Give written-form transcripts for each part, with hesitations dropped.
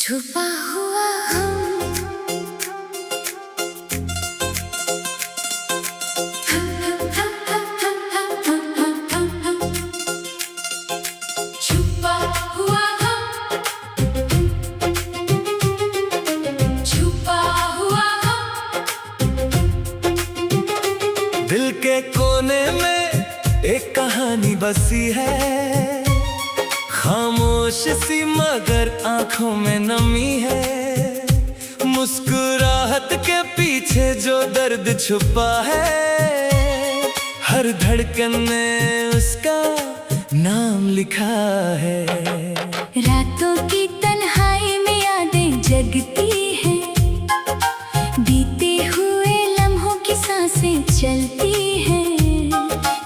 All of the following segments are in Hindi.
छुपा हुआ हम छुपा हुआ हम छुपा हुआ हम दिल के कोने में एक कहानी बसी है, खामोश सी मगर आंखों में नमी है। मुस्कुराहट के पीछे जो दर्द छुपा है, हर धड़कन में उसका नाम लिखा है। रातों की तन्हाई में यादें जगती हैं, बीते हुए लम्हों की सांसें चलती हैं।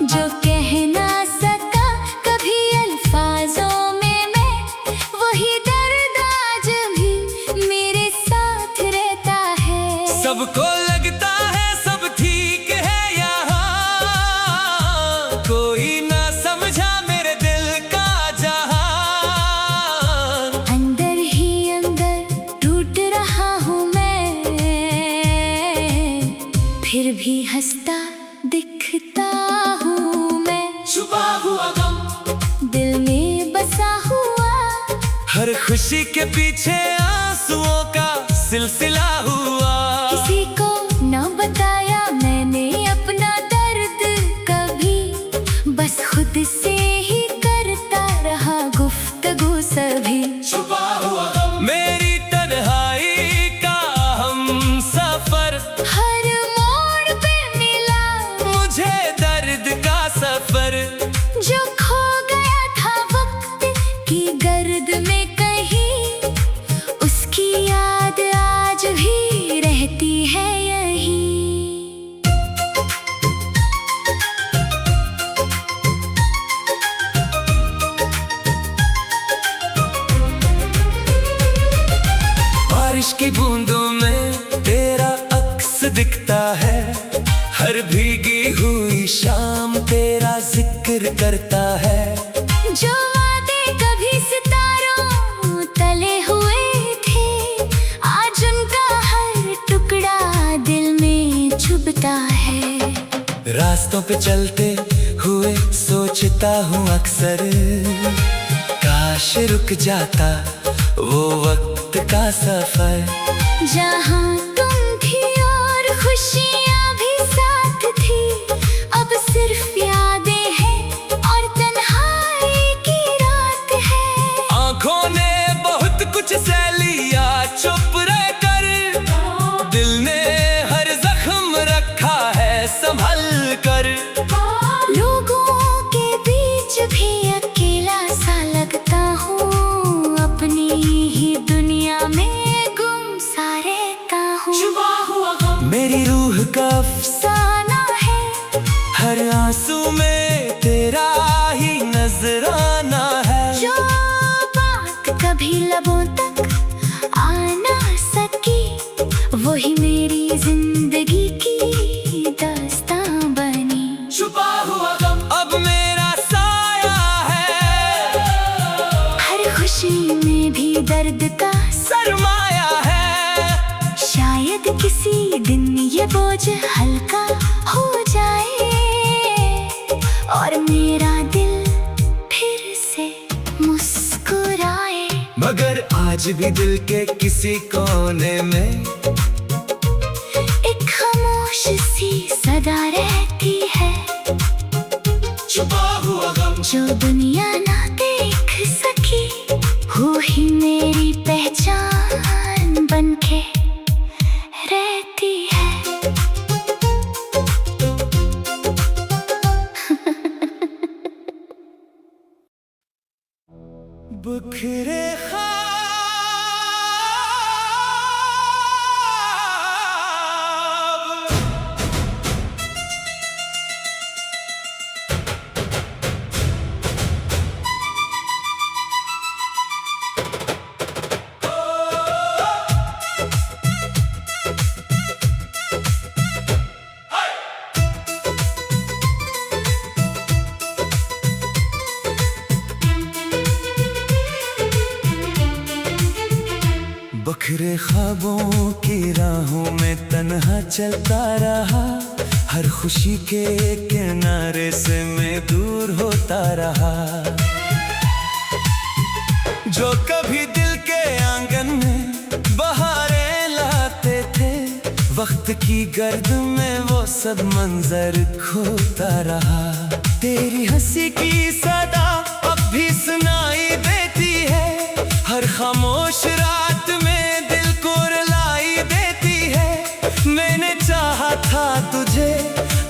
जो कह ना सका कभी अल्फाजों में मैं, वही दर्द आज भी मेरे साथ रहता है। सबको लगता है सब ठीक है यहाँ, कोई ना समझा मेरे दिल का जहां। अंदर ही अंदर टूट रहा हूँ मैं, फिर भी हंसता दिखता हूँ मैं। छुपा हुआ गम दिल में बसा हुआ, हर खुशी के पीछे आंसुओं का सिलसिला हुआ। किसी को न बताया मैंने अपना दर्द कभी, बस खुद से ही करता रहा गुफ्तगू सभी। छुपा हुआ गम मेरी तन्हाई का हम सफर, हर मोड़ पे मिला मुझे दर्द का सफर। जो खो गया था वक्त की गर्द में कहीं, उसकी याद आज भी रहती है यहीं। बारिश की बूंदों में तेरा अक्स दिखता है, हर भीगी हुई शाम तेरा जिक्र करता है। जो वादे कभी सितारों तले हुए थे, आज उनका हर टुकड़ा दिल में चुभता है। रास्तों पे चलते हुए सोचता हूँ अक्सर, काश रुक जाता वो वक्त का सफर। जहाँ तुम थी और खुशियाँ भी साथ थी, अब सिर्फ यादें हैं और तन्हाई की रात है। आंखों ने बहुत कुछ सह लिया चुप रह कर, दिल ने हर जख्म रखा है संभल कर। लोगों के बीच भी अकेला सा लगता हूँ, अपनी ही दुनिया में गुम सा रहता हूँ। मेरी रूह का अफसाना है हर आंसू में तेरा ही नजराना है। जो बात कभी लबों तक आ ना सकी, वही मेरी जिंदगी की दास्तां बनी। छुपा हुआ गम अब मेरा साया है, हर खुशी में भी दर्द का सरमाया है। शायद किसी दिन ये बोझ हल्का हो जाए, और मेरा दिल फिर से मुस्कुराए। मगर आज भी दिल के किसी कोने में एक खामोश सी सदा रहती है, छुपा हुआ गम जो दुनिया ना देख सकी, वो ही मेरी पहचान बनके रहती है। बिखरे ख्वाब बखरे ख्वाबों की राहों में तन्हा चलता रहा, हर खुशी के किनारे से मैं दूर होता रहा। जो कभी दिल के आंगन में बहारें लाते थे, वक्त की गर्द में वो सब मंजर खोता रहा। तेरी हंसी की सदा अब भी सुनाई देती है, हर खामोश रात में दिल को रुलाई देती है। मैंने चाहा था तुझे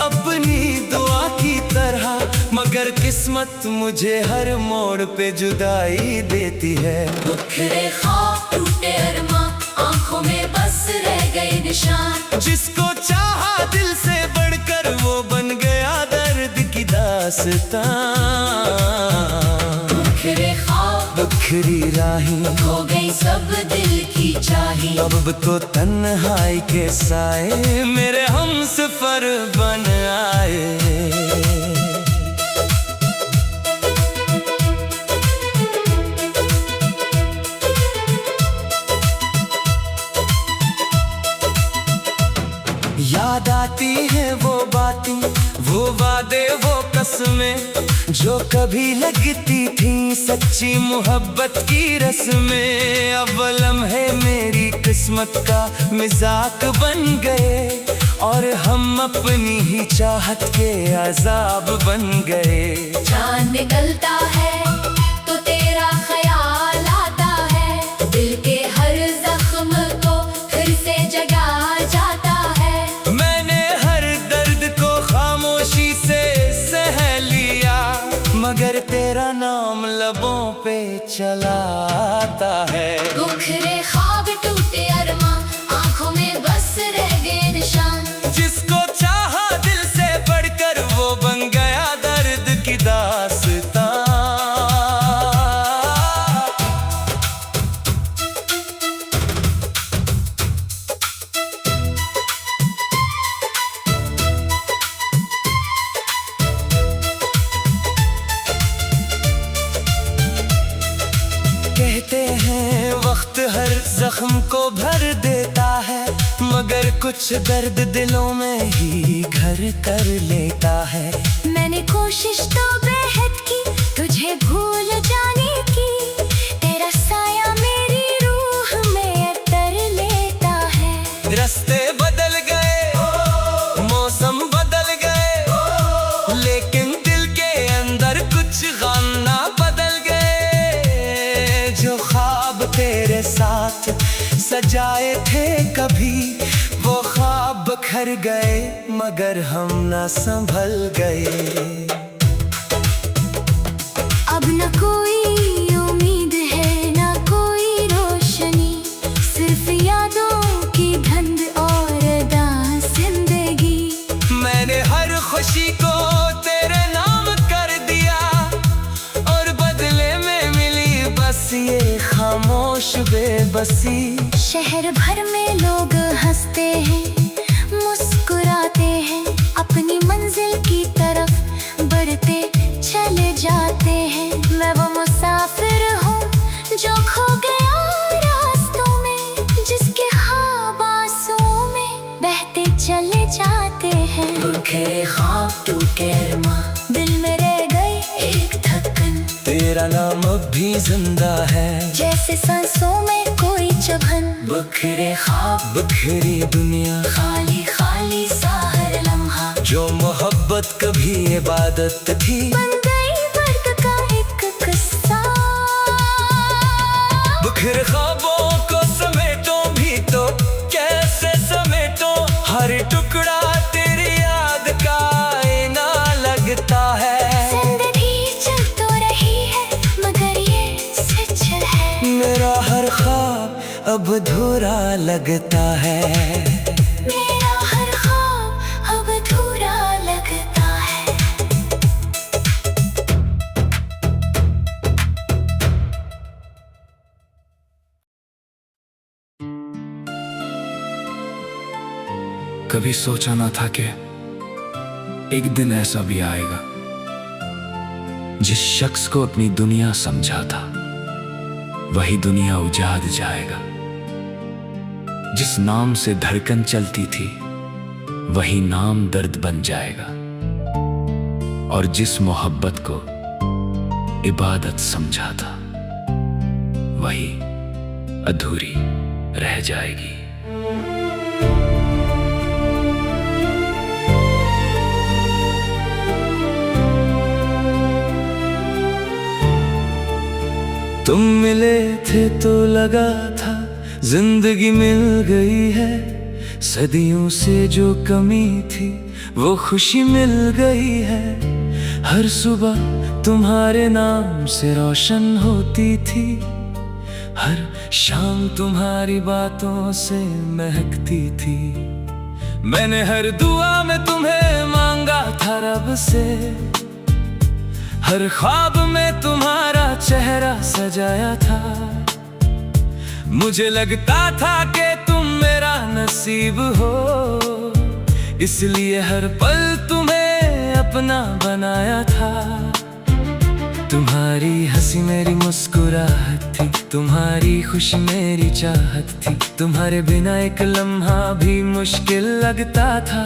अपनी दुआ की तरह, मगर किस्मत मुझे हर मोड़ पे जुदाई देती है। बिखरे ख्वाब टूटे अरमां, आंखों में बस रह गए निशान। जिसको चाहा दिल से बढ़कर वो बन गया दर्द की दास्तां। बिखरे ख्वाब बिखरी राहें हो गई सब दिल की चाही। अब तो तन्हाई के साए मेरे हमसफर बन आए। याद आती है वो बातें, वो वादे, वो कसमें, जो कभी लगती थी सच्ची मोहब्बत की रस्में। अब लम्हे मेरी किस्मत का मिजाक बन गए, और हम अपनी ही चाहत के अजाब बन गए। चांद निकलता है तो तेरा ख्याल आता है, दिल के हर जख्म को फिर से जगा जाता है। मैंने हर दर्द को खामोशी से सह लिया, मगर तेरा नाम लबों पे चला आता है। बिखरे ख्वाब टूटे अरमां, आंखों में बस रह गए निशान। जिसको चाहा दिल से बढ़कर वो बन गया दर्द की दास्तां। कहते हैं वक्त हर जख्म को भर देता है, मगर कुछ दर्द दिलों में ही घर कर लेता है। मैंने कोशिश तो बेहद की तुझे भूल जाने की, तेरा साया मेरी रूह में अतर लेता है। रास्ते बदल गए, मौसम बदल गए, लेकिन दिल के अंदर कुछ गम ना बदल गए। जो ख्वाब तेरे साथ सजाए थे कभी, वो ख्वाब बिखर गए, मगर हम ना संभल गए। अब न कोई उम्मीद है न कोई रोशनी, सिर्फ यादों की धुंध और दास जिंदगी। मैंने हर खुशी को तेरे नाम कर दिया, और बदले में मिली बस ये खामोश बेबसी। शहर भर में लोग हंसते हैं, मुस्कुराते हैं, अपनी मंजिल की तरफ बढ़ते चले जाते हैं। मैं वो मुसाफिर हूँ जो खो गया रास्तों में, जिसके ख्वाब आंसुओं में बहते चले जाते हैं। बिखरे ख्वाब टूटे अरमां, दिल में रह गई एक धड़कन। तेरा नाम अब भी जिंदा है, जैसे सांसों में कोई चुभन। बिखरे ख्वाब, बिखरी दुनिया, खाली खाली सा हर लम्हा, जो मोहब्बत कभी इबादत थी, बन गई दर्द का एक किस्सा। बिखरे ख्वाबों को समेटो भी तो कैसे समेटो, हर टुकड़ा तेरी याद का आईना लगता है। जिंदगी चल तो रही है, मगर ये सच है। मेरा हर ख्वाब अब अधूरा लगता है। मेरा हर ख्वाब अब अधूरा लगता है। कभी सोचा ना था कि एक दिन ऐसा भी आएगा, जिस शख्स को अपनी दुनिया समझा था वही दुनिया उजाड़ जाएगा। जिस नाम से धड़कन चलती थी वही नाम दर्द बन जाएगा, और जिस मोहब्बत को इबादत समझा था वही अधूरी रह जाएगी। तुम मिले थे तो लगा था जिंदगी मिल गई है, सदियों से जो कमी थी वो खुशी मिल गई है। हर सुबह तुम्हारे नाम से रोशन होती थी, हर शाम तुम्हारी बातों से महकती थी। मैंने हर दुआ में तुम्हें मांगा था रब से, हर ख्वाब में तुम्हारा चेहरा सजाया था। मुझे लगता था कि तुम मेरा नसीब हो, इसलिए हर पल तुम्हें अपना बनाया था। तुम्हारी हंसी मेरी मुस्कुराहट थी, तुम्हारी खुशी मेरी चाहत थी। तुम्हारे बिना एक लम्हा भी मुश्किल लगता था।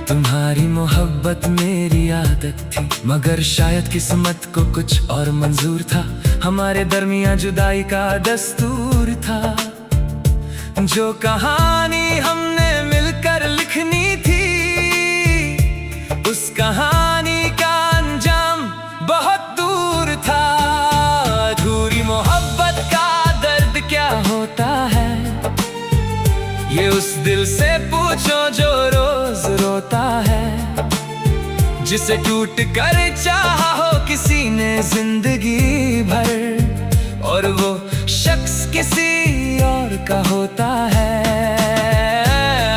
तुम्हारी मोहब्बत मेरी आदत थी, मगर शायद किस्मत को कुछ और मंजूर था। हमारे दरमियां जुदाई का दस्तूर था। जो कहानी हमने मिलकर लिखनी थी, उस कहानी का अंजाम बहुत दूर था। अधूरी मोहब्बत का दर्द क्या होता है, ये उस दिल से पूछो जो रोज रोता है। जिसे टूट कर चाहा हो किसी ने जिंदगी भर, और वो शख्स किसी और का होता है।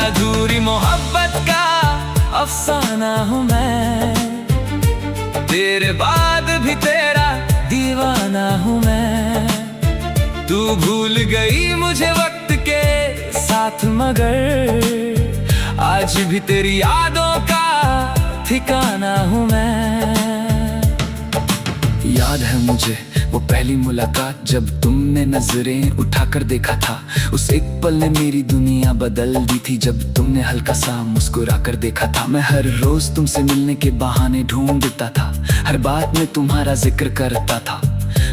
अधूरी मोहब्बत का अफसाना हूँ मैं, तेरे बाद भी तेरा दीवाना हूँ मैं। तू भूल गई मुझे वक्त के साथ, मगर आज भी तेरी यादों का ठिकाना हूँ मैं। याद है मुझे वो पहली मुलाकात जब तुमने नजरें उठाकर देखा था। उस एक पल ने मेरी दुनिया बदल दी थी, जब तुमने हल्का सा मुस्कुराकर देखा था। मैं हर रोज तुमसे मिलने के बहाने ढूंढता था, हर बात में तुम्हारा जिक्र करता था।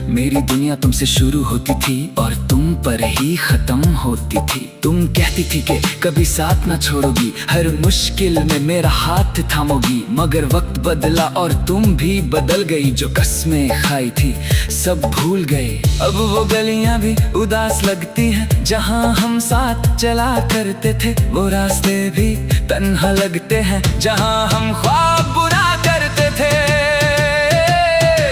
मेरी दुनिया तुमसे शुरू होती थी और तुम पर ही खत्म होती थी। तुम कहती थी कि कभी साथ ना छोड़ोगी, हर मुश्किल में मेरा हाथ थामोगी। मगर वक्त बदला और तुम भी बदल गई, जो कस्में खाई थी सब भूल गए। अब वो गलियां भी उदास लगती हैं जहां हम साथ चला करते थे। वो रास्ते भी तन्हा लगते हैं जहां हम ख्वाब बुना करते थे।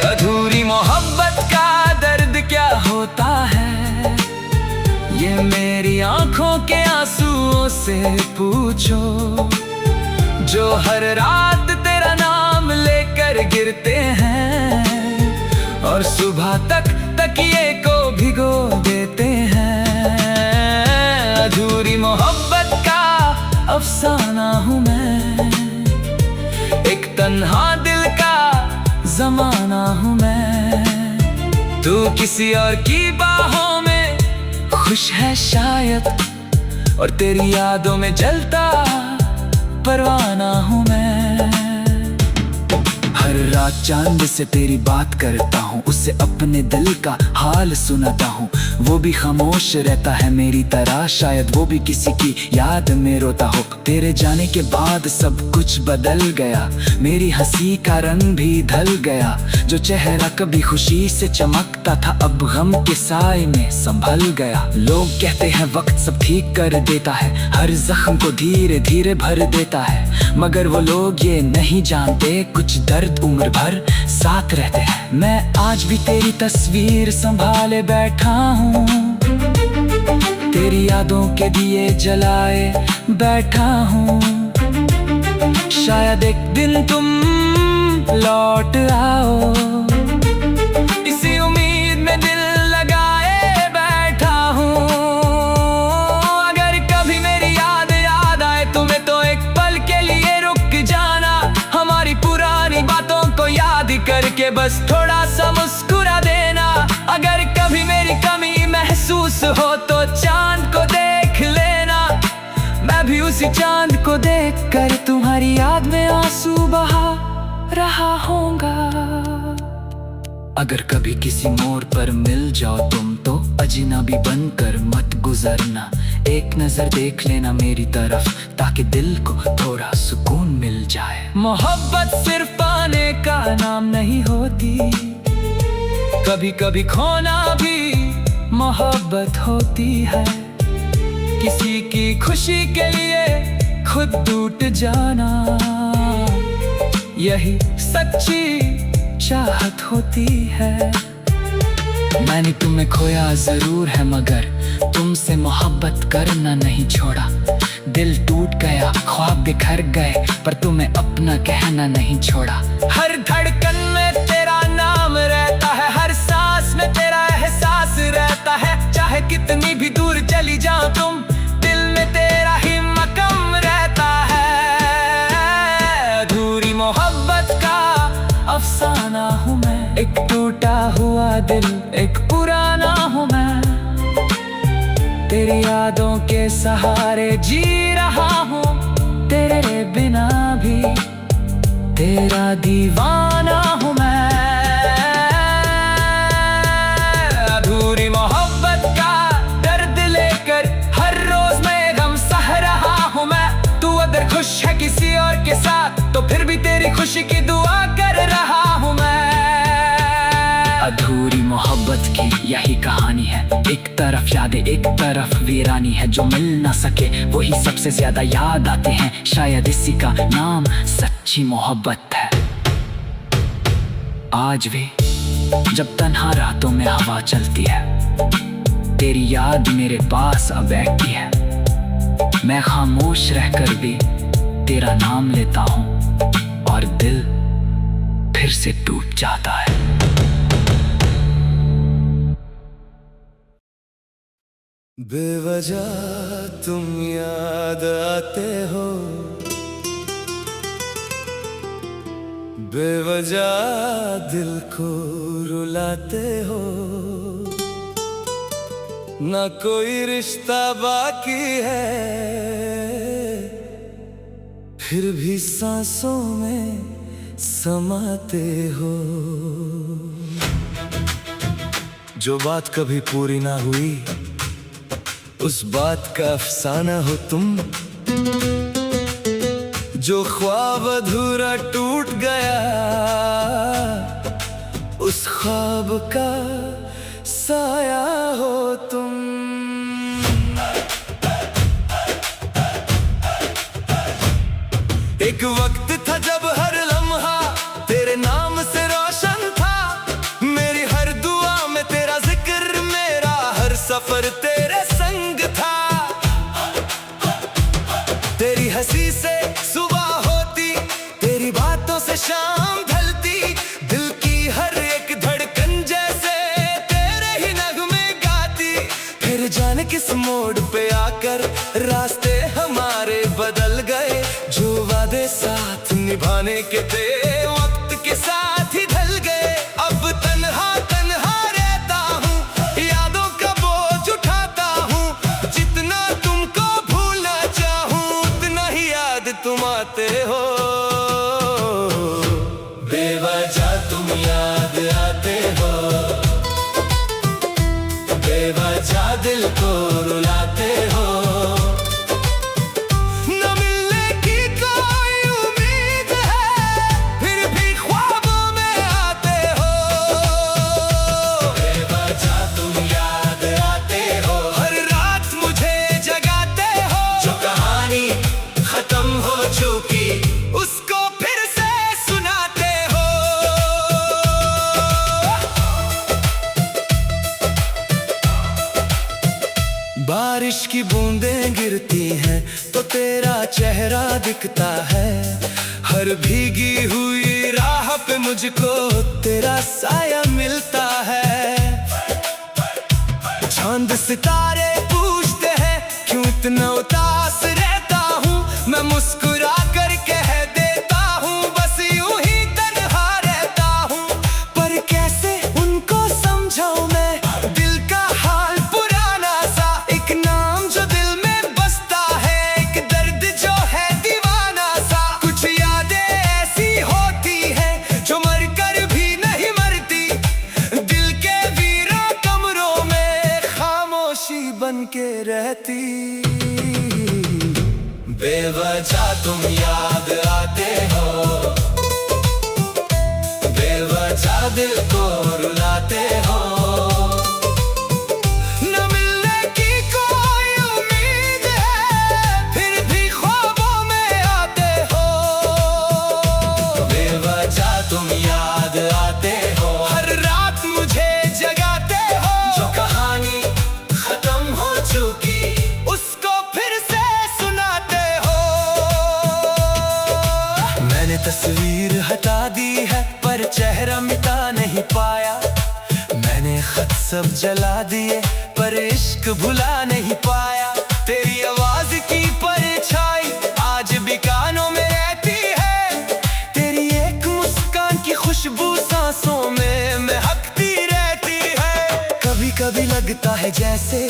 अधूरी मोहब्बत का दर्द क्या होता है, ये मेरी आंखों के आंसुओं से पूछो। जो हर रात तेरा नाम लेकर गिरते हैं और सुबह तक तकिए को भिगो देते हैं। अधूरी मोहब्बत का अफसाना हूँ मैं, एक तन्हा दिल का जमाना हूँ मैं। तू किसी और की बाहों में खुश है शायद, और तेरी यादों में जलता परवाना हूँ मैं। हर रात चांद से तेरी बात करता हूँ, उससे अपने दिल का हाल सुनाता हूँ। वो भी खामोश रहता है मेरी तरह, शायद वो भी किसी की याद में रोता हो। तेरे जाने के बाद सब कुछ बदल गया, मेरी हंसी का रंग भी ढल गया। जो चेहरा कभी खुशी से चमकता था अब गम के साए में संभल गया। लोग कहते हैं वक्त सब ठीक कर देता है, हर जख्म को धीरे धीरे भर देता है। मगर वो लोग ये नहीं जानते कुछ दर्द उम्र भर साथ रहते हैं। मैं आज भी तेरी तस्वीर संभाले बैठा हूँ, तेरी यादों के दिए जलाए बैठा हूँ। शायद एक दिन तुम लौट आओ, इसी उम्मीद में दिल लगाए बैठा हूँ। अगर कभी मेरी याद आए तुम्हें तो एक पल के लिए रुक जाना, हमारी पुरानी बातों को याद करके बस थोड़ा सा मुस्कुरा देना। अगर कभी मेरी कमी महसूस हो तो चांद को देख उसी चांद को देखकर तुम्हारी याद में आंसू बहा रहा होगा। अगर कभी किसी मोड़ पर मिल जाओ तुम तो अजनबी बनकर मत गुजरना। एक नजर देख लेना मेरी तरफ ताकि दिल को थोड़ा सुकून मिल जाए। मोहब्बत सिर्फ पाने का नाम नहीं होती, कभी कभी खोना भी मोहब्बत होती है। किसी की खुशी के लिए खुद टूट जाना, यही सच्ची चाहत होती है। मैंने तुम्हें खोया जरूर है मगर तुमसे मोहब्बत करना नहीं छोड़ा। दिल टूट गया, ख्वाब बिखर गए, पर तुम्हें अपना कहना नहीं छोड़ा। हर धड़कन में तेरा नाम रहता है, हर सांस में तेरा एहसास रहता है। चाहे कितनी भी दूर चली जाओ तुम, दिल में तेरा ही मकाम रहता है। अधूरी मोहब्बत का अफसाना हूँ मैं, एक टूटा हुआ दिल, एक पुराना हूँ मैं। तेरी यादों के सहारे जी रहा हूँ, तेरे बिना भी तेरा दीवाना हूँ मैं। अधूरी मोहब्बत का दर्द लेकर हर रोज मैं गम सह रहा हूँ मैं। तू अगर खुश है किसी और के साथ तो फिर भी तेरी खुशी की दुआ कर रहा हूँ मैं। अधूरी मोहब्बत की यही कहानी है, एक तरफ यादें एक तरफ वीरानी है। जो मिल ना सके वही सबसे ज्यादा याद आते हैं, शायद इसी का नाम सच्ची मोहब्बत है। आज भी जब तन्हा रातों में हवा चलती है, तेरी याद मेरे पास अब बैठती है। मैं खामोश रहकर भी तेरा नाम लेता हूँ और दिल फिर से टूट जाता है। बेवजह तुम याद आते हो, बेवजह दिल को रुलाते हो। ना कोई रिश्ता बाकी है, फिर भी सांसों में समाते हो। जो बात कभी पूरी ना हुई, उस बात का अफसाना हो तुम। जो ख्वाब अधूरा टूट गया, उस ख्वाब का साया हो तुम। एक वक्त था जब हर लम्हा तेरे नाम से रोशन था। मेरी हर दुआ में तेरा जिक्र, मेरा हर सफर तेरे संग था। तेरी हंसी से सुबह होती, तेरी बातों से शाम ढलती। दिल की हर एक धड़कन जैसे तेरे ही नगमे गाती। फिर जाने किस मोड़ पे आकर रास्ते हमारे बदल गए। जो वादे साथ निभाने के थे, वक्त के साथ ही ढल गए। अब तन्हा तन्हा रहता हूँ, यादों का बोझ उठाता हूँ। जितना तुमको भूलना चाहूँ, उतना ही याद तुम आते हो। बेवजह तुम याद आते हो, बेवजह दिल को रुलाते हो। बारिश की बूंदें गिरती हैं तो तेरा चेहरा दिखता है। हर भीगी हुई राह पे मुझको तेरा साया मिलता है। चांद सितारे पूछते हैं क्यों इतना उदास रहता हूँ। मैं मुस्कुरा कर कह देता हूँ बस यूं ही तन्हा रहता हूँ। पर कैसे उनको समझाऊं मैं दिल का हाल पुराना सा। एक नाम जो दिल में बसता है, एक दर्द बन के रहती। बेवजह तुम याद आते हो, बेवजह दिल को रुलाते हो। न मिलने की कोई उम्मीद है, फिर भी ख्वाबों में आते हो। बेवजह तुम याद आते हो, हर रात मुझे जगाते हो। जो कहानी खत्म हो चुकी उसको फिर से सुनाते हो। मैंने तस्वीर हटा दी है पर चेहरा मिटा नहीं पाया। मैंने खत सब जला दिए पर इश्क भुला नहीं पाया। तेरी आवाज की परछाई आज भी कानों में रहती है। तेरी एक मुस्कान की खुशबू सांसों में महकती रहती है। कभी कभी लगता है जैसे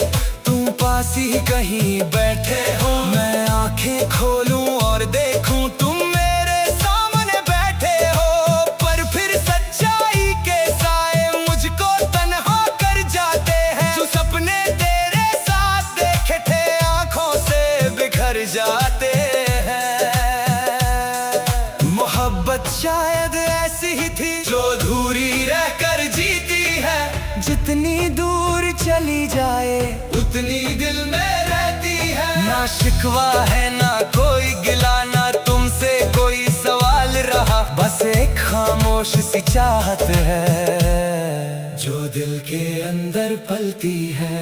तुम पास ही कहीं बैठे हो। मैं आंखें खोलूं और देखूं तुम मेरे सामने बैठे हो। पर फिर सच्चाई के साए मुझको तन्हा कर जाते हैं। जो सपने तेरे साथ देखे थे आंखों से बिखर जाते हैं। मोहब्बत शायद ऐसी ही थी जो अधूरी रहकर जीती है। जितनी दूर चली जाए उतनी दिल में रहती है। ना शिकवा है ना कोई गिला, ना तुमसे कोई सवाल रहा। बस एक खामोश सी चाहत है जो दिल के अंदर पलती है।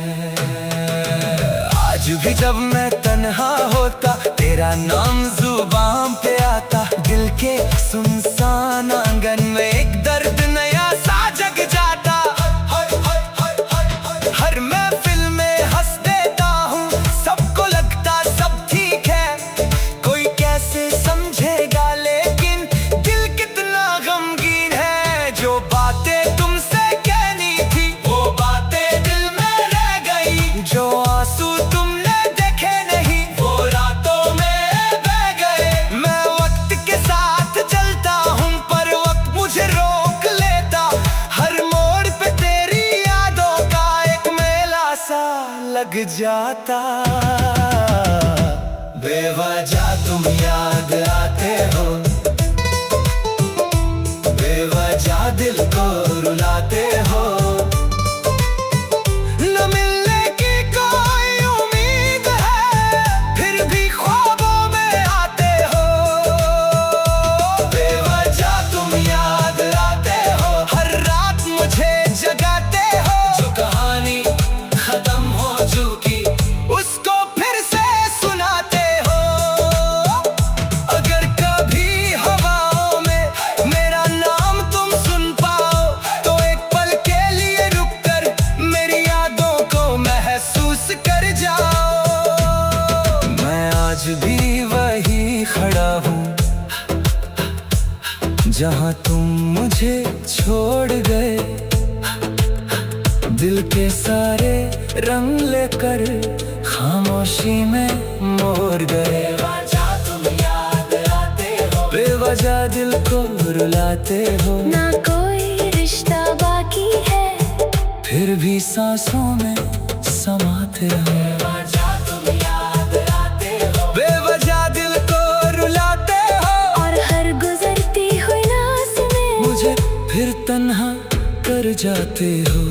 आज भी जब मैं तन्हा होता तेरा नाम जुबान पे आता। दिल के सुनसान आंगन में एक दर्द नया सा जग जाता। हर महफिल में हंस देता हूँ, सबको लगता सब ठीक है। कोई कैसे समझेगा लेकिन दिल कितना गमगीन है। जो बातें तुमसे कहनी थी वो बातें दिल में रह गई। जो आंसू तुमने देखे नहीं वो रातों में बह गए। मैं वक्त के साथ चलता हूँ पर वक्त मुझे रोक लेता। हर मोड़ पे तेरी यादों का एक मेला सा लग जाता। बेवजह तुम याद आते हो, बेवजह दिल को रुलाते हो। न मिलने की कोई उम्मीद है, फिर भी ख्वाबों में आते हो। बेवजह तुम याद आते हो, हर रात मुझे जगाते हो। जो कहानी खत्म हो चुकी उसको फिर से सुनाते हो। अगर कभी हवाओं में मेरा नाम तुम सुन पाओ तो एक पल के लिए रुक कर मेरी यादों को महसूस कर जाओ। मैं आज भी वही खड़ा हूँ जहाँ तुम मुझे छोड़ गए। दिल के सारे रंग लेकर खामोशी में मोड़ गए। बेवजह तुम याद आते हो, बेवजह दिल को रुलाते हो। ना कोई रिश्ता बाकी है फिर भी सांसों में समाते हो। बेवजह तुम याद आते हो, बेवजह दिल को रुलाते हो। और हर गुजरती हुई नाज़ में मुझे फिर तन्हा कर जाते हो।